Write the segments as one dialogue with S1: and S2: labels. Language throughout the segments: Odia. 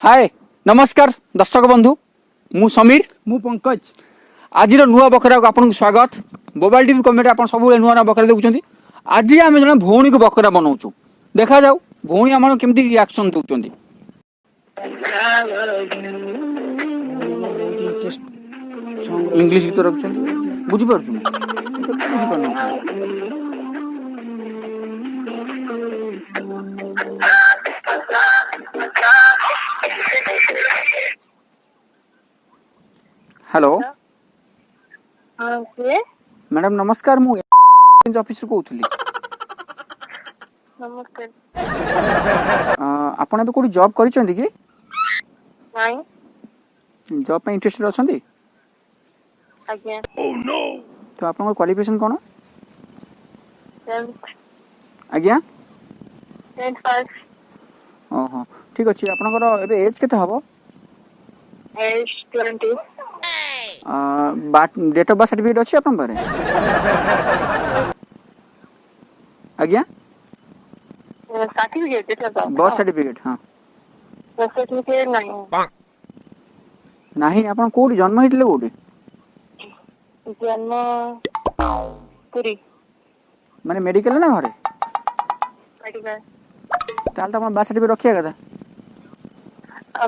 S1: हाय नमस्कार दर्शक बंधु मु समीर
S2: मु पंकज
S1: आज नुआ बकरा को आपन स्वागत मोबाइल टीवी कमेडी आप सब नुआ नुआ बकरा देखुं आज आम जन भौणी को बकरा बनाऊँ देखा जाऊ भौणी आम केमती रिएक्शन दौरान
S2: बहुत इंटरेस्ट सॉन्ग
S1: इंग्लिश गीत रखुं बुझीपार बुझीपार हेलो मैडम नमस्कार मु ऑफिस रू कहूली
S3: नमस्कार
S1: आपण कोठी जॉब करिसेंती कि
S3: नहीं
S1: जॉब पे इंटरेस्टेड अछंती
S3: आज्ञा
S1: तो आपन क्वालिफिकेशन कोन
S3: 10th
S1: आज्ञा
S3: 10th पास
S1: ओहो ठीक अछि आपनकर एबे एज केते हबो
S3: age 20
S1: date of birth certificate अछि आपन पारे आज्ञा
S3: सर्टिफिकेट देता
S1: बर्थ सर्टिफिकेट हां
S3: बर्थ सर्टिफिकेट नहीं
S1: नाही आपन कोठी जन्म हितले कोठी
S3: जन्म पुरी
S1: माने मेडिकल ना घरे
S3: मेडिकल
S1: ताल त आपन बर्थ सर्टिफिकेट रखिया कथा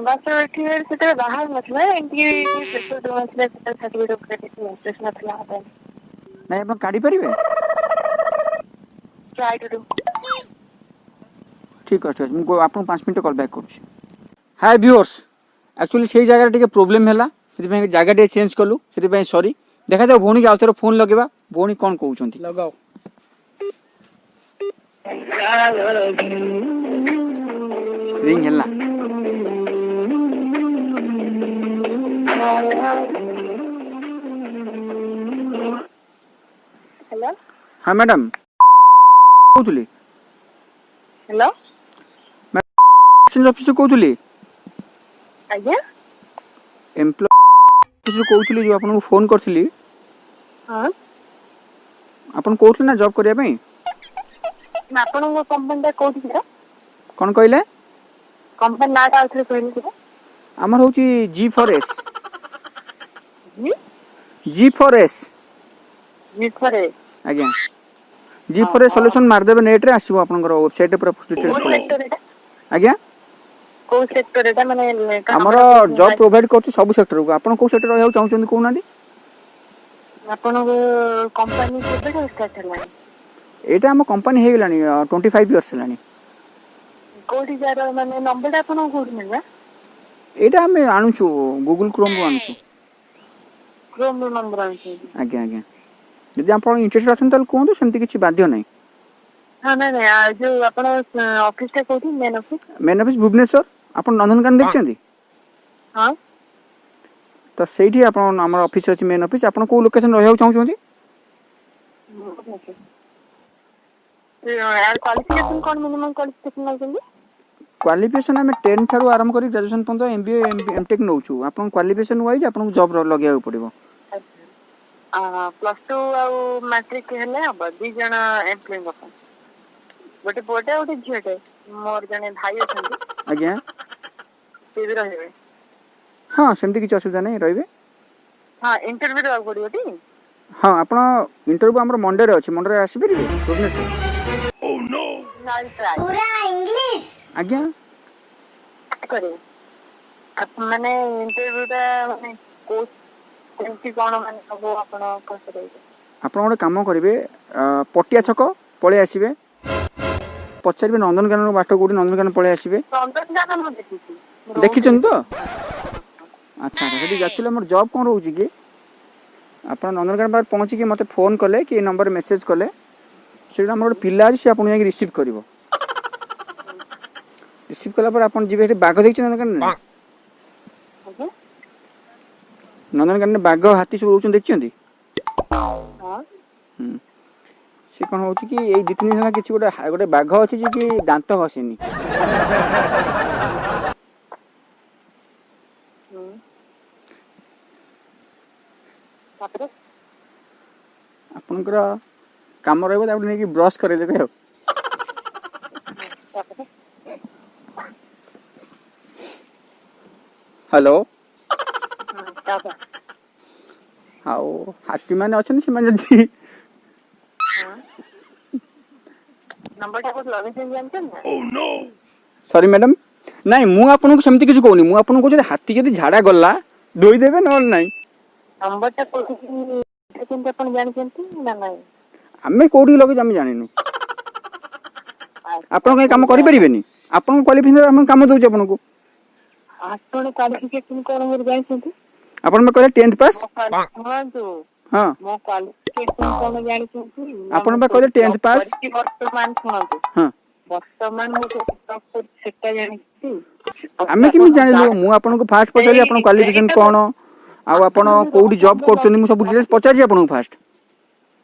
S3: बर्थ सर्टिफिकेट से बाहर मतलब एंटी पेपर दो मतलब सर्टिफिकेट का इंटरेस्ट मतलब आता है
S1: नाही आपन काढी परिबे
S3: ट्राई टू डू
S1: ठीक अछि मु आपन 5 मिनिट कॉल बैक करूछी हाय व्यूअर्स एक्चुअली सेही जगह टिके प्रॉब्लम हैला सेति पे जगह टे चेंज करलु सेति पे सॉरी देखा जाऊ भौणी के आउथर फोन लगेबा भौणी कोन कहउछंती
S2: लगाओ
S1: रिंग हैला
S3: हेलो
S1: हां मैडम कहउतली
S3: हेलो
S1: एक्सचेंज ऑफिस कहउतली
S3: आज्ञा
S1: एम्प्लॉय ऑफिस कहउतली जो आपन को फोन करथली
S3: हां
S1: आपन कहउतली ना जॉब करिया पई
S3: आपण को कंपनी ता कोठी छ
S1: कोन कहले
S3: कंपनी नाटा आउथले कहली छ
S1: हमर होची G for S
S3: G
S1: G for S
S3: निफरे
S1: आज्ञा जी फॉर एस सॉल्यूशन मार देबे नेट रे आसीबो आपनकर वेबसाइट पर डिटेल्स
S3: को
S1: पळे
S3: सेक्टर एटा
S1: आज्ञा
S3: को सेक्टर एटा माने
S1: हमर जॉब प्रोवाइड करछ सब सेक्टर को आपन को सेक्टर रहउ चाहउछन को नादी
S3: आपण को कंपनी केबे स्टार्ट हला
S1: एटा हम कंपनी हे गेलानी 25 इयर्स लानी
S3: कोठी जार माने नंबर आपण को मिलबा
S1: एटा हम आणुछु गूगल क्रोम रो आणुछु
S3: क्रोम रो नंबर आछे
S1: आज्ञा आज्ञा यदि आपण इंटरेस्ट अछन तल कोन सेमति किछि बाध्य नै
S3: हां ना जो आपण ऑफिस ता कोठी मेन ऑफिस
S1: भुवनेश्वर आपण नंदनकानन देखछंती
S3: हां
S1: तो सेठी आपण हमर ऑफिस अछि मेन ऑफिस आपण को लोकेशन रहउ चाहउछंती
S3: यार क्वालिफिकेशन कोन मिनिमम क्वालिफिकेशन लागेंगे
S1: क्वालिफिकेशन हम 10 थारु आरंभ करी ग्रेजुएशन पंत एमबीए एमटेक नउछु आपण क्वालिफिकेशन वाइज आपण जॉब लगेया पड़िबो
S3: प्लस 2 आ मैट्रिक हेले अब दी जना एम्प्लॉय अपन गोटे बोटे गोटे झियोटे मोर जने भाई अछंती
S1: आज्ञा
S3: से भी रहबे
S1: हां सेमति किछ असुविधा नै रहबे
S3: हां इंटरव्यू दवा पड़ियो टी
S1: हां आपण इंटरव्यू हमर मंडे रे अछि मंडे रे आसी परिबे भुवनेश्वर
S3: ओह नो पूरा इंग्लिश
S1: आज्ञा
S3: करे आप माने इंटरव्यू दा माने कोर्स केमती कोन माने सब आपण कसरे
S1: आपण गोटे काम करिवे पटिया छक पळे आसीबे पछारबे नंदनकानन बाट कोडी नंदनकानन पळे आसीबे
S3: नंदनकानन म देखिছি
S1: देखिछन तो अच्छा अच्छा सेठी एक्चुअली हमर जॉब कोन रहउची कि आपण नंदनकानन पर पहुंची कि मते फोन कले कि नंबर मेसेज कले सेटा हमर पिला अछि से आपण जाई रिसीव करिवो रिसीव कला पर आपण जिबे बाघ देखिछ नंदनकानन नंदनकानन बाघ हाथी सब रहउछन देखिछंती
S3: हां
S1: से कोन होउची कि एई 2-3 दिन किछि गोटे बाघ अछि जे कि दांत घसेनी आपनकर काम रहबो त नै कि ब्रश करे देबे हो हेलो
S3: ତାପରେ
S1: ଆଉ ହାତୀ ମାନେ ଅଛନ୍ତି ସେମାନେ ଯଦି
S3: ନମ୍ବରଟା କୋଉଠି ଲଗେଇଛନ୍ତି ଜାଣିଛନ୍ତି ନା?
S1: ସରି ମ୍ୟାଡ଼ାମ ନାଇଁ ମୁଁ ଆପଣଙ୍କୁ ସେମିତି କିଛି କହୁନି ମୁଁ ଆପଣଙ୍କୁ କହୁଛି ହାତୀ ଯଦି ଝାଡ଼ା ଗଲା ଧୋଇ ଦେବେ ନହେଲେ ନାଇଁ
S3: ନମ୍ବରଟା କୋଉଠି କେମିତି ଆପଣ ଜାଣିଛନ୍ତି ନା ନାଇଁ?
S1: ଆମେ କୋଉଠିକି ଲଗେଇଛୁ ଆମେ ଜାଣିନୁ ଆପଣ କାଇଁ କାମ କରିପାରିବେନି ଆପଣଙ୍କ କ୍ୱାଲିଫିକେସନ ଆମେ କାମ ଦଉଛୁ ଆପଣଙ୍କୁ
S3: ଆପଣ କ୍ୱାଲିଫିକେସନ କଣ ମୋର ଜାଣିଛନ୍ତି?
S1: ଆପଣ ବା କହିଲେ 10th ପାସ୍
S3: ଶୁଣନ୍ତୁ
S1: ହଁ
S3: ମୋ କ୍ୱାଲିଫିକେସନ କଣ ଜାଣିଛନ୍ତି?
S1: ଆପଣ ବା କହିଲେ 10th ପାସ୍
S3: କରିଛି ବର୍ତ୍ତମାନ ଶୁଣନ୍ତୁ
S1: ହଁ
S3: ବର୍ତ୍ତମାନ ମୁଁ ଯୋଉ ଜବ୍ କରୁଛି ସେଟା ଜାଣିଛି।
S1: ଆମେ କେମିତି ଜାଣିଲୁ ମୁଁ ଆପଣଙ୍କୁ ଫାଷ୍ଟ ପଚାରିଲି ଆପଣଙ୍କ କ୍ୱାଲିଫିକେସନ କଣ ଆଉ ଆପଣ କୋଉଠି ଜବ୍ କରୁଛନ୍ତି ମୁଁ ସବୁ ଡିଟେଲ୍ସ ପଚାରିଛି ଆପଣଙ୍କୁ ଫାଷ୍ଟ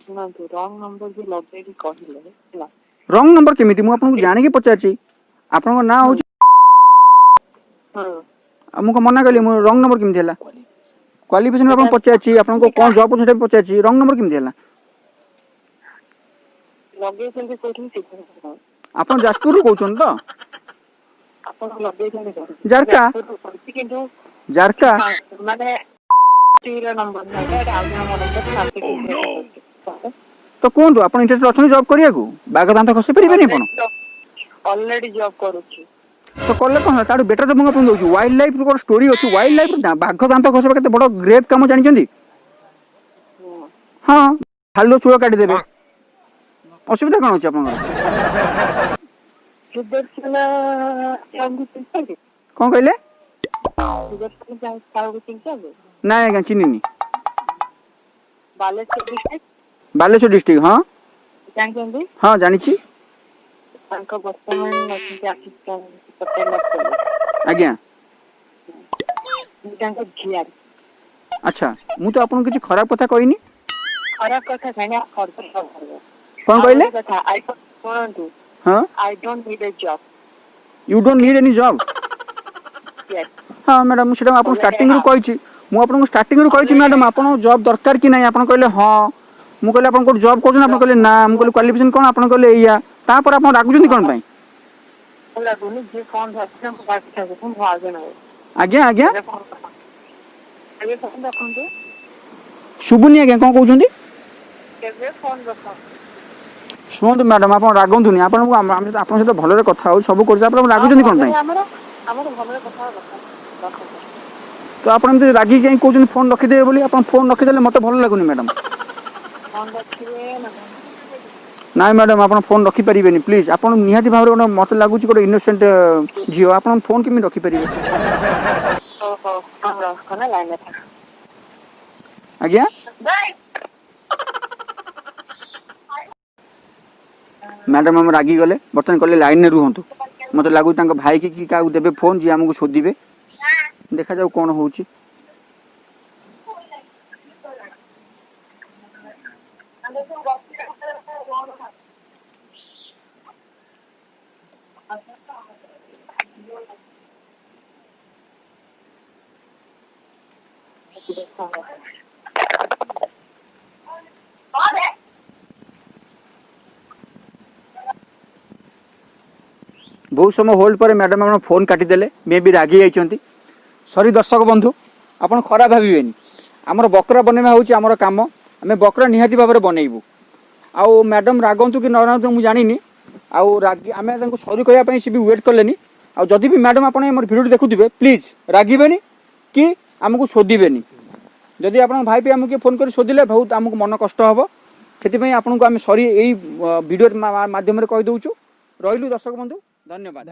S3: ଶୁଣନ୍ତୁ ରଙ୍ଗ ନମ୍ବର ଯୋଉ ଲଗେଇକି କହିଲେ ହେଲା
S1: ରଙ୍ଗ ନମ୍ବର କେମିତି ମୁଁ ଆପଣଙ୍କୁ ଜାଣିକି ପଚାରିଛି ଆପଣଙ୍କ ନାଁ ହଉଛି ଆଉ ମୁଁ କଣ ମନା କଲି ମୁଁ ରଙ୍ଗ ନମ୍ବର କେମିତି ହେଲା କ୍ୱାଲିଫିକେସନ ଆପଣଙ୍କୁ ପଚାରିଛି ଆପଣଙ୍କୁ କଣ ଜବ୍ କରୁଛନ୍ତି ସେଟା ବି ପଚାରିଛି ରଙ୍ଗ ନମ୍ବର କେମିତି ହେଲା
S3: ଲଗେଇଛନ୍ତି କୋଉଠି
S1: ଆପଣ ଯାଜପୁରରୁ କହୁଛନ୍ତି ତ
S3: ଆପଣ ଲଗେଇଛନ୍ତି
S1: ଜାରକା
S3: କିନ୍ତୁ
S1: ଜାରକା
S3: ମାନେ ନମ୍ବର ନାହିଁ ଏଇଟା ଆଉ ଜଣଙ୍କ ନମ୍ବର
S1: ତ କୁହନ୍ତୁ ଆପଣ ଇଣ୍ଟରେଷ୍ଟ ଅଛନ୍ତି ଜବ୍ କରିବାକୁ ବାଘ ଦାନ୍ତ ଖସେଇ ପାରିବେନି ଆପଣ
S3: ଅଲରେଡି ଜବ୍ କରୁଛି
S1: ତ କଲେ କଣ ହେଲା ତାଠୁ ବେଟର ତ ମୁଁ ଆପଣଙ୍କୁ ଦଉଛି ୱାଇଲ୍ଡ ଲାଇଫ୍ ଗୋଟେ ଷ୍ଟୋରି ଅଛି ୱାଇଲ୍ଡ ଲାଇଫ୍ ବାଘ ଦାନ୍ତ ଖସେଇବା କେତେ ବଡ଼ ଗ୍ରେଭ୍ କାମ ଜାଣିଛନ୍ତି ହଁ ଭାଲୁ ଚୂଳ କାଟିଦେବେ ଅସୁବିଧା କଣ ଅଛି ଆପଣଙ୍କର
S3: ସୁଦର୍ଶନ
S1: କଣ କହିଲେ
S3: ସାହୁକୁ ଚିହ୍ନିଛନ୍ତି?
S1: ନାଇଁ ଆଜ୍ଞା ଚିହ୍ନିନି
S3: ବାଲେଶ୍ୱର ଡିଷ୍ଟ୍ରିକ୍ଟ
S1: ବାଲେଶ୍ୱର ଡିଷ୍ଟ୍ରିକ୍ଟ ହଁ
S3: ଜାଣିଛନ୍ତି
S1: ହଁ ଜାଣିଛି
S3: ତାଙ୍କ ବର୍ତ୍ତମାନ ଅଛନ୍ତି ଆସିଷ୍ଟାଣ୍ଟ ପଟେଲ
S1: ଆଜ୍ଞା
S3: ତାଙ୍କ ଝିଆରୀ
S1: ଆଚ୍ଛା ମୁଁ ତ ଆପଣଙ୍କୁ କିଛି ଖରାପ କଥା କହିନି
S3: ଖରାପ କଥା କାହିଁକି
S1: କଣ କହିଲେ
S3: କଥା ଶୁଣନ୍ତୁ
S1: ହଁ
S3: I don't need a job.
S1: You don't need any job
S3: Yes.
S1: ହଁ ମ୍ୟାଡ଼ାମ ମୁଁ ସେଇଟା ଆପଣଙ୍କୁ
S3: Already I
S1: ଷ୍ଟାର୍ଟିଂରୁ
S3: have.
S1: କହିଛି ମୁଁ ଆପଣଙ୍କୁ ଷ୍ଟାର୍ଟିଂରୁ କହିଛି
S3: Already
S1: ମ୍ୟାଡ଼ାମ
S3: I
S1: ଆପଣ ଜବ୍ ଦରକାର କି ନାହିଁ ଆପଣ କହିଲେ ହଁ ମୁଁ କହିଲି ଆପଣ କୋଉଠି ଜବ୍ କରୁଛନ୍ତି ଆପଣ କହିଲେ ନା ମୁଁ କହିଲି କ୍ୱାଲିଫିକେସନ କ'ଣ ଆପଣ କହିଲେ ଏଇଆ ତାପରେ ଆପଣ ରାଗୁଛନ୍ତି କ'ଣ ପାଇଁ
S3: ଲାଗୁନି ଯିଏ ଫୋନ ଧରିଛି ତାଙ୍କୁ ବାକି ମୁଁ ଭାଉଜ ନାହିଁ
S1: ଆଜ୍ଞା ଆଜ୍ଞା
S3: ଏବେ ଫୋନ ରଖନ୍ତୁ
S1: ଶୁଭୁନି ଆଜ୍ଞା କ'ଣ କହୁଛନ୍ତି
S3: କେବେ ଫୋନ ରଖନ୍ତୁ
S1: ଶୁଣନ୍ତୁ ମ୍ୟାଡ଼ାମ ଆପଣ ରାଗନ୍ତୁନି ଆପଣଙ୍କୁ ଆମେ ଆପଣଙ୍କ ସହିତ ଭଲରେ କଥା ହଉ ସବୁ କରୁଛୁ ଆପଣ
S3: ହଁ
S1: ରାଗୁଛନ୍ତି କ'ଣ ପାଇଁ
S3: ଭଲରେ ଆମର ଭଲରେ କଥା ହେବା ରଖନ୍ତୁ
S1: ତ ଆପଣ ଏମିତି ରାଗିକି କାହିଁ କହୁଛନ୍ତି ଫୋନ୍ ରଖିଦେବେ ବୋଲି ଆପଣ ଫୋନ୍ ରଖିଦେଲେ ମୋତେ ଭଲ ଲାଗୁନି ମ୍ୟାଡ଼ାମ
S3: ଫୋନ ରଖିବେ ନା
S1: ନାଇଁ ମ୍ୟାଡ଼ାମ ଆପଣ ଫୋନ୍ ରଖିପାରିବେନି ପ୍ଲିଜ୍ ଆପଣ ନିହାତି ଭାବରେ ଗୋଟେ ମୋତେ ଲାଗୁଛି ଗୋଟେ ଇନୋସେଣ୍ଟ ଝିଅ ଆପଣ ଫୋନ୍ କେମିତି ରଖିପାରିବେ
S3: ଓହୋ ରଖ ନା ଲାଇନରେ ଥାଅ
S1: ଆଜ୍ଞା ମ୍ୟାଡ଼ାମ ଆମେ ରାଗିଗଲେ ବର୍ତ୍ତମାନ କହିଲେ ଲାଇନରେ ରୁହନ୍ତୁ ମୋତେ ଲାଗୁଛି ତାଙ୍କ ଭାଇ କି କାହାକୁ ଦେବେ ଫୋନ୍ ଯିଏ ଆମକୁ ଶୋଧିବେ ଦେଖାଯାଉ କ'ଣ ହେଉଛି ବହୁତ ସମୟ ହୋଲ୍ଡ ପରେ ମ୍ୟାଡ଼ାମ ଆପଣ ଫୋନ୍ କାଟିଦେଲେ ମେ ବି ରାଗି ଯାଇଛନ୍ତି ସରି ଦର୍ଶକ ବନ୍ଧୁ ଆପଣ ଖରାପ ଭାବିବେନି ଆମର ବକରା ବନେଇବା ହେଉଛି ଆମର କାମ ଆମେ ବକରା ନିହାତି ଭାବରେ ବନେଇବୁ ଆଉ ମ୍ୟାଡ଼ାମ ରାଗନ୍ତୁ କି ନ ରାଗନ୍ତୁ ମୁଁ ଜାଣିନି ଆଉ ଆମେ ତାଙ୍କୁ ସରି କହିବା ପାଇଁ ସେ ବି ୱେଟ୍ କଲେନି ଆଉ ଯଦି ବି ମ୍ୟାଡ଼ାମ ଆପଣ ଆମର ଭିଡ଼ିଓଟି ଦେଖୁଥିବେ ପ୍ଲିଜ୍ ରାଗିବେନି କି ଆମକୁ ଶୋଧିବେନି ଯଦି ଆପଣଙ୍କ ଭାଇ ପାଇଁ ଆମକୁ କିଏ ଫୋନ୍ କରି ଶୋଧିଲେ ବହୁତ ଆମକୁ ମନ କଷ୍ଟ ହେବ ସେଥିପାଇଁ ଆପଣଙ୍କୁ ଆମେ ସରି ଏଇ ଭିଡ଼ିଓ ମାଧ୍ୟମରେ କହିଦେଉଛୁ ରହିଲୁ ଦର୍ଶକ ବନ୍ଧୁ ଧନ୍ୟବାଦ